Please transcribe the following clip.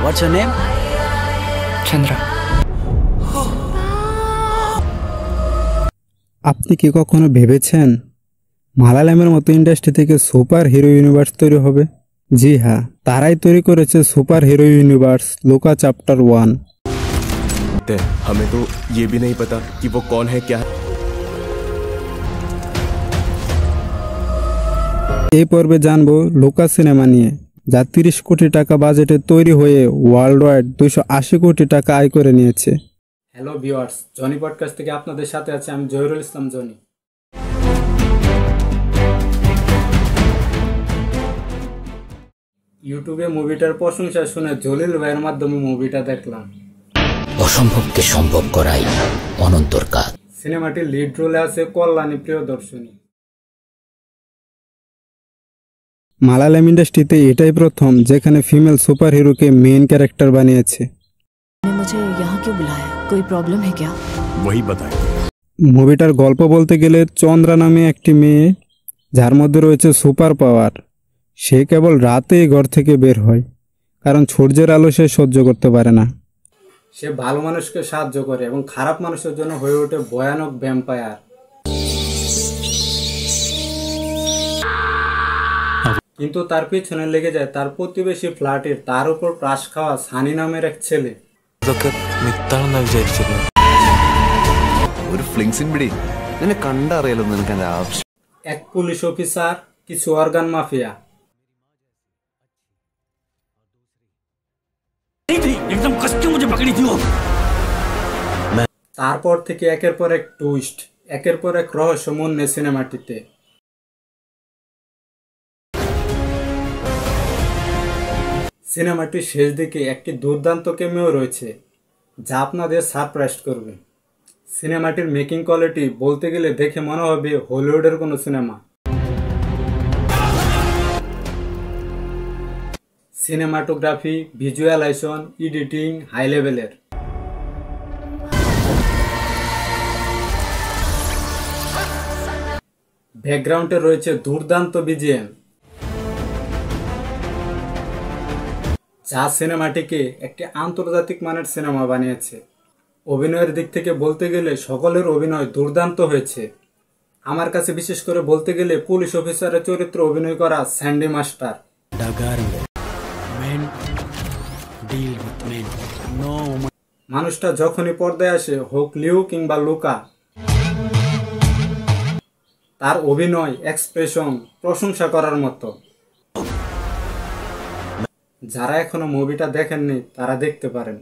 What's your name? Chandra. আপনি কি কখনো ভেবেছেন মালায়ালামের মতো ইন্ডাস্ট্রি থেকে সুপার হিরো ইউনিভার্স তৈরি হবে? জি হ্যাঁ, তারাই তৈরি করেছে super hero universe Lokah chapter 1। हमें तो ये भी नहीं पता कि वो कौन है क्या है। এই পর্বে জানবো লুকা সিনেমা নিয়ে, যা 30 কোটি টাকা বাজেটে তৈরি হয়ে ওয়ার্ল্ড ওয়াইড 280 কোটি টাকা আয় করে নিয়েছে। হ্যালো ভিউয়ার্স, জনি পডকাস্ট থেকে আপনাদের সাথে আছে আমি জহিরুল ইসলাম জনি। ইউটিউবে মুভিটার প্রশংসা শুনে জলিল ভাইয়ের মাধ্যমে মুভিটা দেখলাম। অসম্ভবকে সম্ভব করাই অনন্তর কাজ। সিনেমাটির লিড রোলে আছে কল্যাণী প্রিয়দর্শনী। মালায়ালাম ইন্ডাস্ট্রিতে এটাই প্রথম যেখানে ফিমেল সুপার হিরোকে মেইন ক্যারেক্টার বানিয়েছে। मुझे यहाँ क्यों बुलाया? कोई प्रॉब्लम है क्या? वही बताए। মুভিটার গল্প বলতে গেলে চন্দ্রা নামে একটি মেয়ে, যার মধ্যে রয়েছে সুপার পাওয়ার। সে কেবল রাতেই ঘর থেকে বের হয়, কারণ সূর্যের আলো সে সহ্য করতে পারে না। সে ভালো মানুষকে সাহায্য করে এবং খারাপ মানুষের জন্য হয়ে ওঠে ভয়ানক ভ্যাম্পায়ার। কিন্তু তার পিছনে লেগে যায় তার প্রতিবেশী ফ্ল্যাটের তার উপর ক্রাশ খাওয়া সানি নামের এক ছেলে। এক পুলিশ অফিসার, কিছু অর্গান মাফিয়া। তারপর থেকে একের পর এক টুইস্ট, একের পর এক রহস্যমূর্ণ সিনেমাটিতে। সিনেমাটির শেষ দিকে একটি দুর্দান্ত ক্যামিও রয়েছে, যা আপনাদের সারপ্রাইজ করবে। সিনেমাটির মেকিং কোয়ালিটি বলতে গেলে দেখে মনে হবে হলিউডের কোনো cinema. Cinematography, visualisation, editing high লেভেলের। ব্যাকগ্রাউন্ডে রয়েছে দুর্দান্ত বিজিএম, যা সিনেমাটিকে একটি আন্তর্জাতিক মানের সিনেমা বানিয়েছে। অভিনয়ের দিক থেকে বলতে গেলে সকলের অভিনয় দুর্দান্ত হয়েছে। আমার কাছে বিশেষ করে বলতে গেলে পুলিশ অফিসারের চরিত্র অভিনয় করা স্যান্ডি মাস্টার। মানুষটা যখনই পর্দায় আসে, হোক লিউ কিংবা লুকা, তার অভিনয় এক্সপ্রেশন প্রশংসা করার মতো। যারা এখনো মুভিটা দেখেননি তারা দেখতে পারেন।